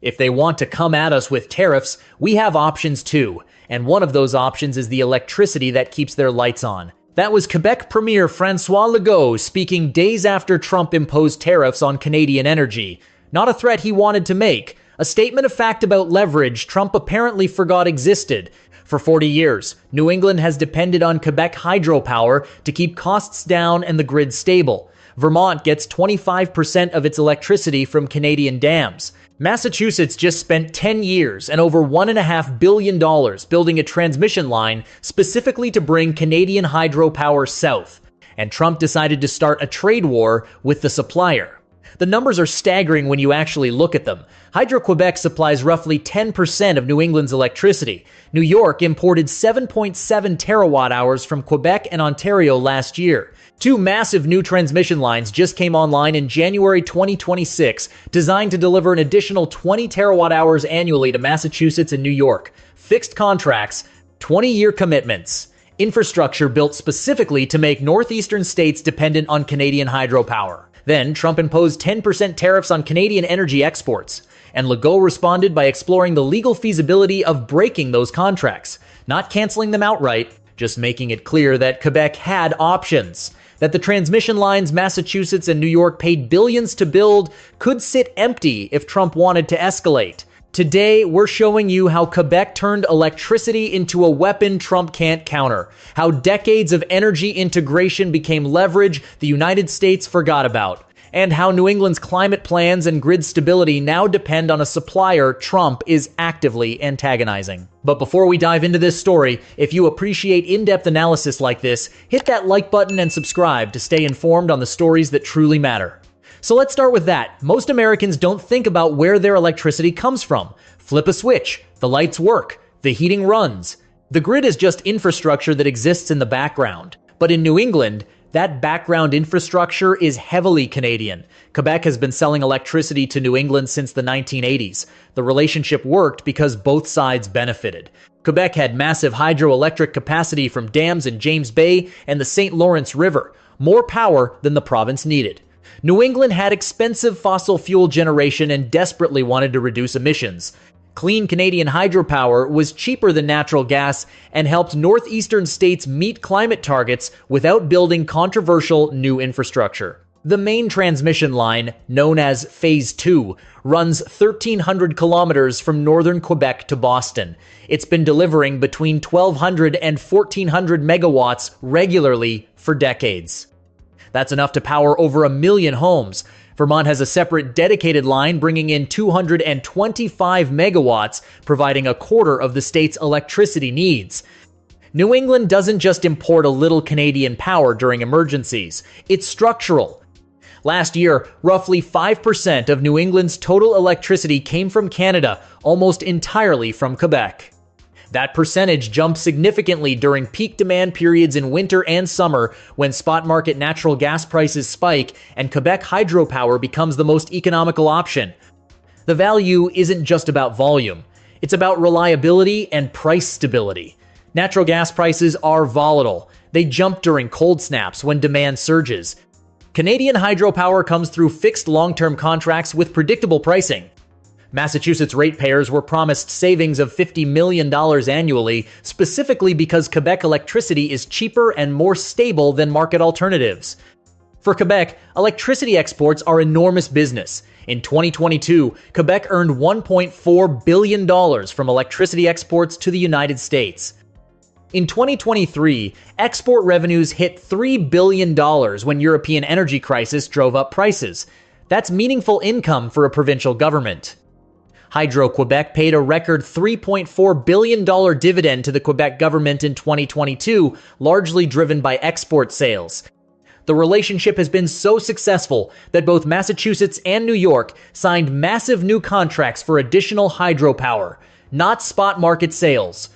If they want to come at us with tariffs, we have options too, and one of those options is the electricity that keeps their lights on. That was Quebec Premier François Legault speaking days after Trump imposed tariffs on Canadian energy. Not a threat he wanted to make, a statement of fact about leverage Trump apparently forgot existed. For 40 years, New England has depended on Quebec hydropower to keep costs down and the grid stable. Vermont gets 25% of its electricity from Canadian dams. Massachusetts just spent 10 years and over $1.5 billion building a transmission line specifically to bring Canadian hydropower south. And Trump decided to start a trade war with the supplier. The numbers are staggering when you actually look at them. Hydro-Quebec supplies roughly 10% of New England's electricity. New York imported 7.7 terawatt-hours from Quebec and Ontario last year. Two massive new transmission lines just came online in January 2026, designed to deliver an additional 20 terawatt-hours annually to Massachusetts and New York. Fixed contracts, 20-year commitments. Infrastructure built specifically to make northeastern states dependent on Canadian hydropower. Then, Trump imposed 10% tariffs on Canadian energy exports, and Legault responded by exploring the legal feasibility of breaking those contracts, not canceling them outright, just making it clear that Quebec had options, that the transmission lines Massachusetts and New York paid billions to build could sit empty if Trump wanted to escalate. Today, we're showing you how Quebec turned electricity into a weapon Trump can't counter, how decades of energy integration became leverage the United States forgot about, and how New England's climate plans and grid stability now depend on a supplier Trump is actively antagonizing. But before we dive into this story, if you appreciate in-depth analysis like this, hit that like button and subscribe to stay informed on the stories that truly matter. So let's start with that. Most Americans don't think about where their electricity comes from. Flip a switch, the lights work, the heating runs. The grid is just infrastructure that exists in the background. But in New England, that background infrastructure is heavily Canadian. Quebec has been selling electricity to New England since the 1980s. The relationship worked because both sides benefited. Quebec had massive hydroelectric capacity from dams in James Bay and the St. Lawrence River, more power than the province needed. New England had expensive fossil fuel generation and desperately wanted to reduce emissions. Clean Canadian hydropower was cheaper than natural gas and helped northeastern states meet climate targets without building controversial new infrastructure. The main transmission line, known as Phase 2, runs 1,300 kilometers from northern Quebec to Boston. It's been delivering between 1,200 and 1,400 megawatts regularly for decades. That's enough to power over 1 million homes. Vermont has a separate dedicated line bringing in 225 megawatts, providing a quarter of the state's electricity needs. New England doesn't just import a little Canadian power during emergencies. It's structural. Last year, roughly 5% of New England's total electricity came from Canada, almost entirely from Quebec. That percentage jumped significantly during peak demand periods in winter and summer when spot market natural gas prices spike and Quebec hydropower becomes the most economical option. The value isn't just about volume. It's about reliability and price stability. Natural gas prices are volatile. They jump during cold snaps when demand surges. Canadian hydropower comes through fixed long-term contracts with predictable pricing. Massachusetts ratepayers were promised savings of $50 million annually, specifically because Quebec electricity is cheaper and more stable than market alternatives. For Quebec, electricity exports are enormous business. In 2022, Quebec earned $1.4 billion from electricity exports to the United States. In 2023, export revenues hit $3 billion when European energy crisis drove up prices. That's meaningful income for a provincial government. Hydro-Quebec paid a record $3.4 billion dividend to the Quebec government in 2022, largely driven by export sales. The relationship has been so successful that both Massachusetts and New York signed massive new contracts for additional hydropower, not spot market sales.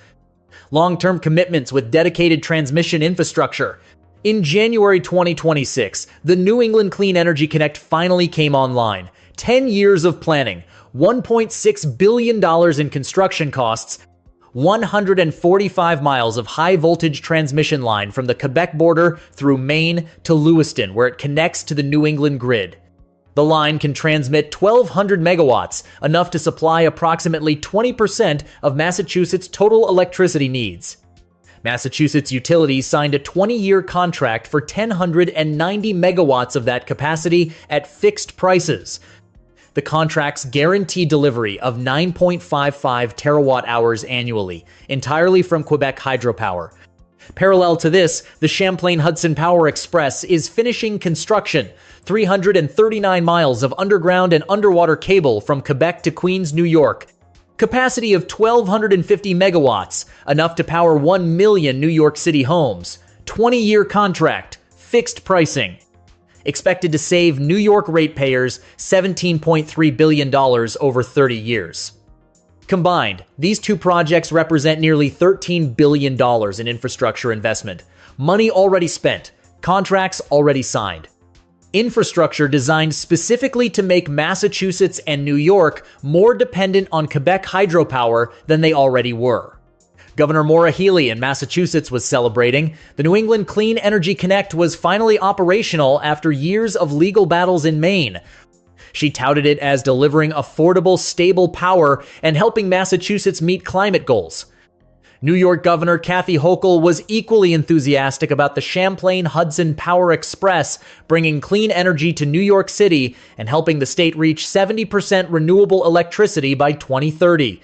Long-term commitments with dedicated transmission infrastructure. In January 2026, the New England Clean Energy Connect finally came online. 10 years of planning, $1.6 billion in construction costs, 145 miles of high-voltage transmission line from the Quebec border through Maine to Lewiston, where it connects to the New England grid. The line can transmit 1,200 megawatts, enough to supply approximately 20% of Massachusetts' total electricity needs. Massachusetts Utilities signed a 20-year contract for 1,090 megawatts of that capacity at fixed prices. The contracts guarantee delivery of 9.55 terawatt-hours annually, entirely from Quebec hydropower. Parallel to this, the Champlain-Hudson Power Express is finishing construction, 339 miles of underground and underwater cable from Quebec to Queens, New York. Capacity of 1,250 megawatts, enough to power 1 million New York City homes. 20-year contract, fixed pricing. Expected to save New York ratepayers $17.3 billion over 30 years. Combined, these two projects represent nearly $13 billion in infrastructure investment. Money already spent, contracts already signed. Infrastructure designed specifically to make Massachusetts and New York more dependent on Quebec hydropower than they already were. Governor Maura Healey in Massachusetts was celebrating. The New England Clean Energy Connect was finally operational after years of legal battles in Maine. She touted it as delivering affordable, stable power and helping Massachusetts meet climate goals. New York Governor Kathy Hochul was equally enthusiastic about the Champlain-Hudson Power Express, bringing clean energy to New York City and helping the state reach 70% renewable electricity by 2030.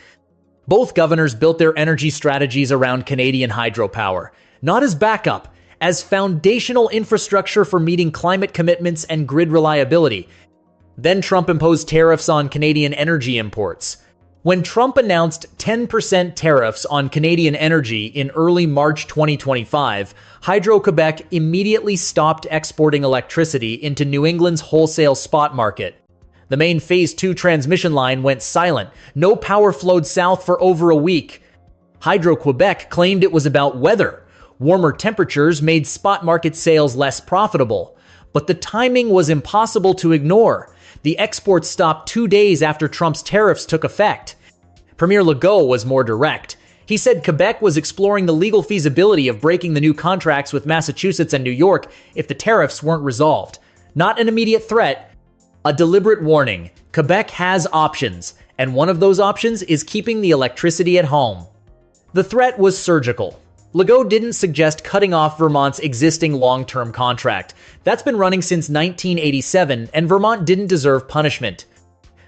Both governors built their energy strategies around Canadian hydropower, not as backup, as foundational infrastructure for meeting climate commitments and grid reliability. Then Trump imposed tariffs on Canadian energy imports. When Trump announced 10% tariffs on Canadian energy in early March 2025, Hydro-Quebec immediately stopped exporting electricity into New England's wholesale spot market. The main Phase 2 transmission line went silent. No power flowed south for over a week. Hydro-Quebec claimed it was about weather. Warmer temperatures made spot market sales less profitable. But the timing was impossible to ignore. The exports stopped 2 days after Trump's tariffs took effect. Premier Legault was more direct. He said Quebec was exploring the legal feasibility of breaking the new contracts with Massachusetts and New York if the tariffs weren't resolved. Not an immediate threat, a deliberate warning. Quebec has options, and one of those options is keeping the electricity at home. The threat was surgical. Legault didn't suggest cutting off Vermont's existing long-term contract. That's been running since 1987, and Vermont didn't deserve punishment.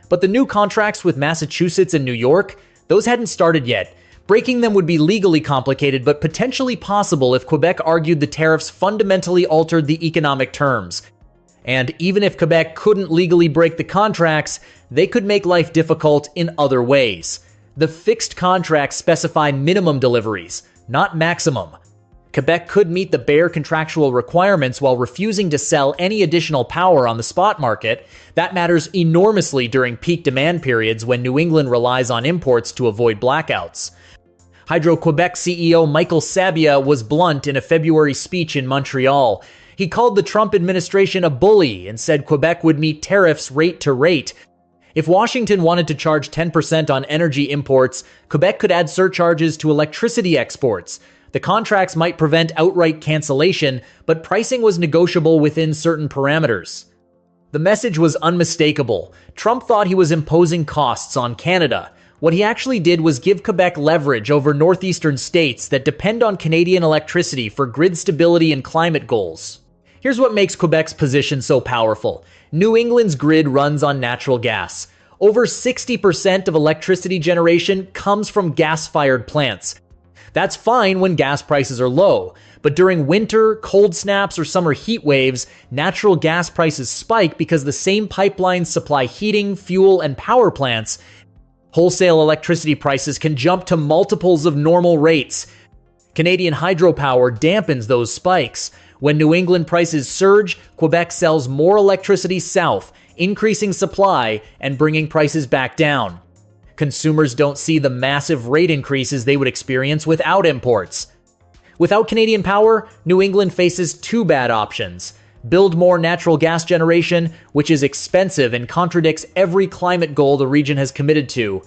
But the new contracts with Massachusetts and New York, those hadn't started yet. Breaking them would be legally complicated, but potentially possible if Quebec argued the tariffs fundamentally altered the economic terms. And even if Quebec couldn't legally break the contracts, they could make life difficult in other ways. The fixed contracts specify minimum deliveries, not maximum. Quebec could meet the bare contractual requirements while refusing to sell any additional power on the spot market. That matters enormously during peak demand periods when New England relies on imports to avoid blackouts. Hydro-Quebec CEO Michael Sabia was blunt in a February speech in Montreal. He called the Trump administration a bully and said Quebec would meet tariffs rate to rate. If Washington wanted to charge 10% on energy imports, Quebec could add surcharges to electricity exports. The contracts might prevent outright cancellation, but pricing was negotiable within certain parameters. The message was unmistakable. Trump thought he was imposing costs on Canada. What he actually did was give Quebec leverage over northeastern states that depend on Canadian electricity for grid stability and climate goals. Here's what makes Quebec's position so powerful. New England's grid runs on natural gas. Over 60% of electricity generation comes from gas-fired plants. That's fine when gas prices are low, but during winter, cold snaps, or summer heat waves, natural gas prices spike because the same pipelines supply heating, fuel, and power plants. Wholesale electricity prices can jump to multiples of normal rates. Canadian hydropower dampens those spikes. When New England prices surge, Quebec sells more electricity south, increasing supply and bringing prices back down. Consumers don't see the massive rate increases they would experience without imports. Without Canadian power, New England faces two bad options. Build more natural gas generation, which is expensive and contradicts every climate goal the region has committed to.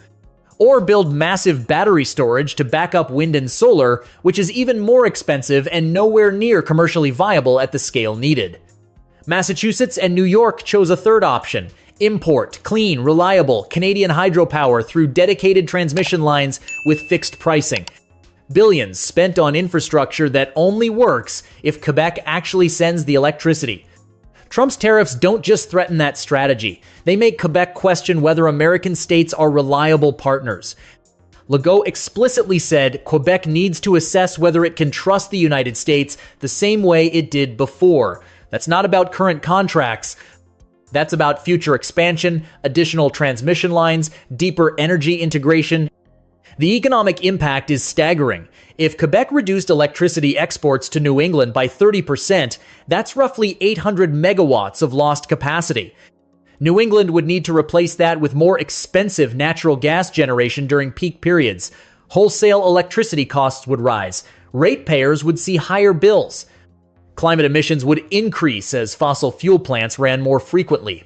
Or build massive battery storage to back up wind and solar, which is even more expensive and nowhere near commercially viable at the scale needed. Massachusetts and New York chose a third option: import clean, reliable Canadian hydropower through dedicated transmission lines with fixed pricing. Billions spent on infrastructure that only works if Quebec actually sends the electricity. Trump's tariffs don't just threaten that strategy. They make Quebec question whether American states are reliable partners. Legault explicitly said Quebec needs to assess whether it can trust the United States the same way it did before. That's not about current contracts. That's about future expansion, additional transmission lines, deeper energy integration. The economic impact is staggering. If Quebec reduced electricity exports to New England by 30%, that's roughly 800 megawatts of lost capacity. New England would need to replace that with more expensive natural gas generation during peak periods. Wholesale electricity costs would rise. Ratepayers would see higher bills. Climate emissions would increase as fossil fuel plants ran more frequently.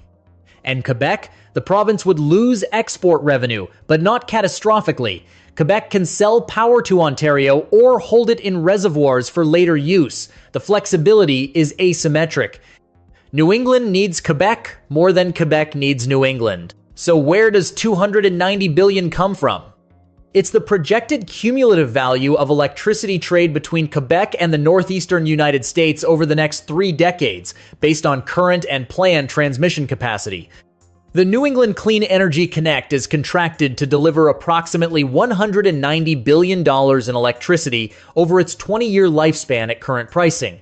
And Quebec? The province would lose export revenue, but not catastrophically. Quebec can sell power to Ontario or hold it in reservoirs for later use. The flexibility is asymmetric. New England needs Quebec more than Quebec needs New England. So where does $290 billion come from? It's the projected cumulative value of electricity trade between Quebec and the northeastern United States over the next 3 decades, based on current and planned transmission capacity. The New England Clean Energy Connect is contracted to deliver approximately $190 billion in electricity over its 20-year lifespan at current pricing.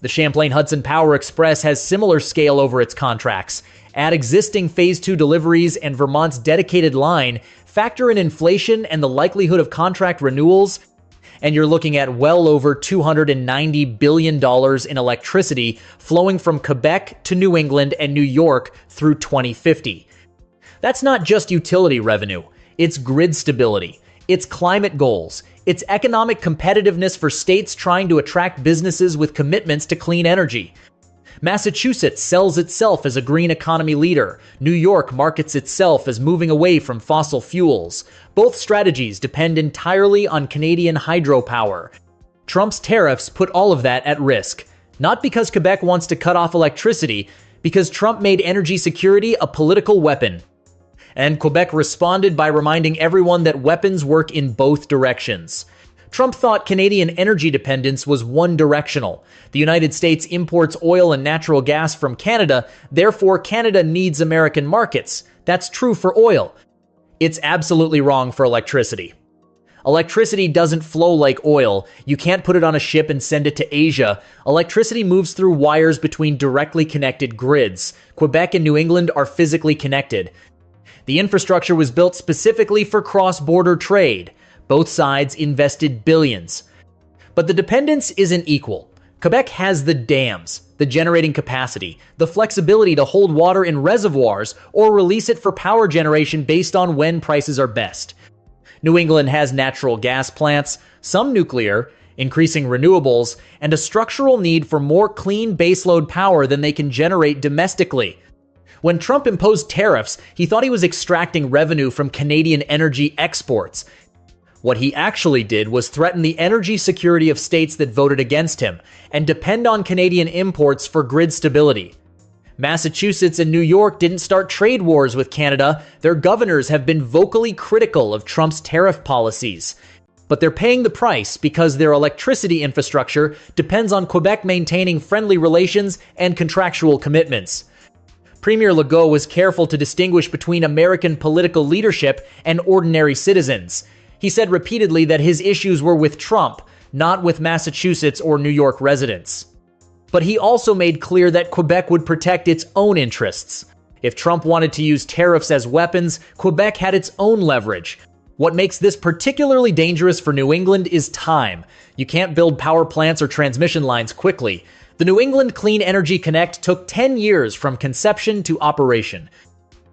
The Champlain-Hudson Power Express has similar scale over its contracts. Add existing Phase 2 deliveries and Vermont's dedicated line, factor in inflation and the likelihood of contract renewals, and you're looking at well over $290 billion in electricity flowing from Quebec to New England and New York through 2050. That's not just utility revenue, it's grid stability, it's climate goals, it's economic competitiveness for states trying to attract businesses with commitments to clean energy. Massachusetts sells itself as a green economy leader. New York markets itself as moving away from fossil fuels. Both strategies depend entirely on Canadian hydropower. Trump's tariffs put all of that at risk. Not because Quebec wants to cut off electricity, because Trump made energy security a political weapon. And Quebec responded by reminding everyone that weapons work in both directions. Trump thought Canadian energy dependence was one-directional. The United States imports oil and natural gas from Canada, therefore Canada needs American markets. That's true for oil. It's absolutely wrong for electricity. Electricity doesn't flow like oil. You can't put it on a ship and send it to Asia. Electricity moves through wires between directly connected grids. Quebec and New England are physically connected. The infrastructure was built specifically for cross-border trade. Both sides invested billions. But the dependence isn't equal. Quebec has the dams, the generating capacity, the flexibility to hold water in reservoirs or release it for power generation based on when prices are best. New England has natural gas plants, some nuclear, increasing renewables, and a structural need for more clean baseload power than they can generate domestically. When Trump imposed tariffs, he thought he was extracting revenue from Canadian energy exports. What he actually did was threaten the energy security of states that voted against him and depend on Canadian imports for grid stability. Massachusetts and New York didn't start trade wars with Canada. Their governors have been vocally critical of Trump's tariff policies. But they're paying the price because their electricity infrastructure depends on Quebec maintaining friendly relations and contractual commitments. Premier Legault was careful to distinguish between American political leadership and ordinary citizens. He said repeatedly that his issues were with Trump, not with Massachusetts or New York residents. But he also made clear that Quebec would protect its own interests. If Trump wanted to use tariffs as weapons, Quebec had its own leverage. What makes this particularly dangerous for New England is time. You can't build power plants or transmission lines quickly. The New England Clean Energy Connect took 10 years from conception to operation.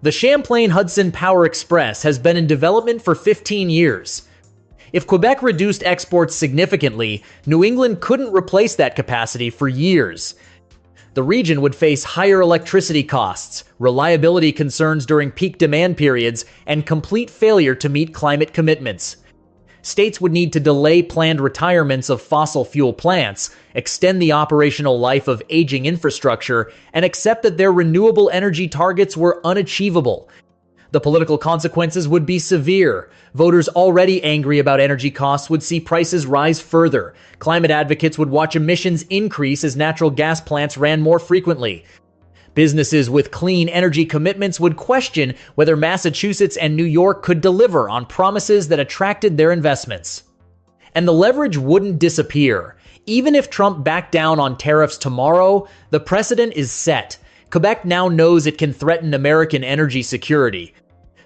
The Champlain-Hudson Power Express has been in development for 15 years. If Quebec reduced exports significantly, New England couldn't replace that capacity for years. The region would face higher electricity costs, reliability concerns during peak demand periods, and complete failure to meet climate commitments. States would need to delay planned retirements of fossil fuel plants, extend the operational life of aging infrastructure, and accept that their renewable energy targets were unachievable. The political consequences would be severe. Voters already angry about energy costs would see prices rise further. Climate advocates would watch emissions increase as natural gas plants ran more frequently. Businesses with clean energy commitments would question whether Massachusetts and New York could deliver on promises that attracted their investments. And the leverage wouldn't disappear. Even if Trump backed down on tariffs tomorrow, the precedent is set. Quebec now knows it can threaten American energy security.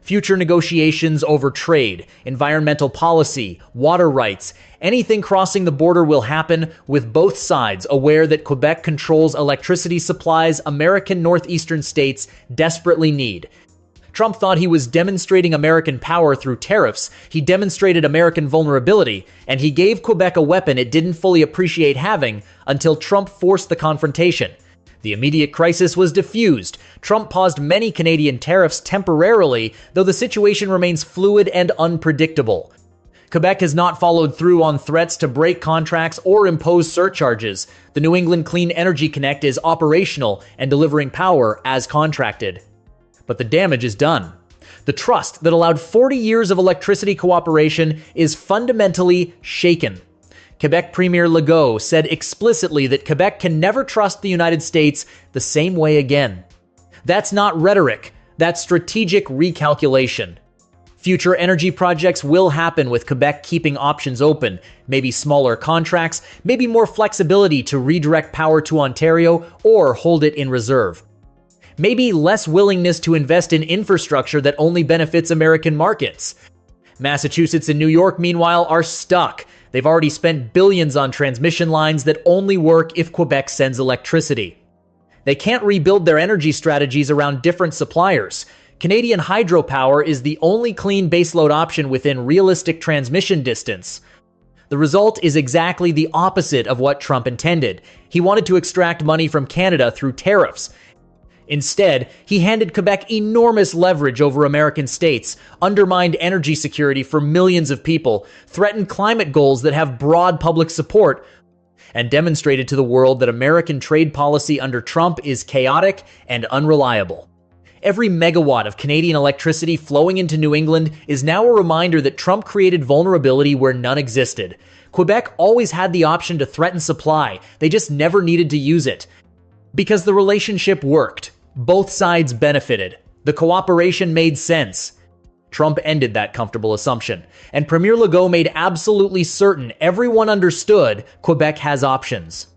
Future negotiations over trade, environmental policy, water rights, anything crossing the border will happen with both sides aware that Quebec controls electricity supplies American northeastern states desperately need. Trump thought he was demonstrating American power through tariffs. He demonstrated American vulnerability, and he gave Quebec a weapon it didn't fully appreciate having until Trump forced the confrontation. The immediate crisis was diffused. Trump paused many Canadian tariffs temporarily, though the situation remains fluid and unpredictable. Quebec has not followed through on threats to break contracts or impose surcharges. The New England Clean Energy Connect is operational and delivering power as contracted. But the damage is done. The trust that allowed 40 years of electricity cooperation is fundamentally shaken. Quebec Premier Legault said explicitly that Quebec can never trust the United States the same way again. That's not rhetoric, that's strategic recalculation. Future energy projects will happen with Quebec keeping options open, maybe smaller contracts, maybe more flexibility to redirect power to Ontario or hold it in reserve. Maybe less willingness to invest in infrastructure that only benefits American markets. Massachusetts and New York, meanwhile, are stuck. They've already spent billions on transmission lines that only work if Quebec sends electricity. They can't rebuild their energy strategies around different suppliers. Canadian hydropower is the only clean baseload option within realistic transmission distance. The result is exactly the opposite of what Trump intended. He wanted to extract money from Canada through tariffs. Instead, he handed Quebec enormous leverage over American states, undermined energy security for millions of people, threatened climate goals that have broad public support, and demonstrated to the world that American trade policy under Trump is chaotic and unreliable. Every megawatt of Canadian electricity flowing into New England is now a reminder that Trump created vulnerability where none existed. Quebec always had the option to threaten supply, they just never needed to use it. Because the relationship worked. Both sides benefited. The cooperation made sense. Trump ended that comfortable assumption, and Premier Legault made absolutely certain everyone understood Quebec has options.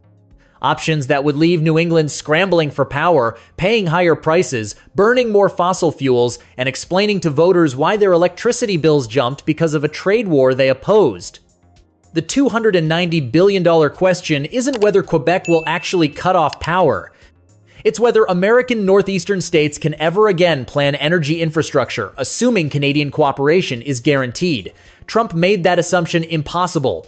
Options that would leave New England scrambling for power, paying higher prices, burning more fossil fuels, and explaining to voters why their electricity bills jumped because of a trade war they opposed. The $290 billion question isn't whether Quebec will actually cut off power. It's whether American northeastern states can ever again plan energy infrastructure, assuming Canadian cooperation is guaranteed. Trump made that assumption impossible.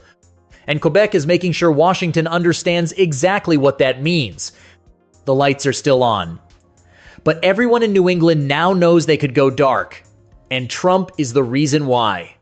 And Quebec is making sure Washington understands exactly what that means. The lights are still on. But everyone in New England now knows they could go dark. And Trump is the reason why.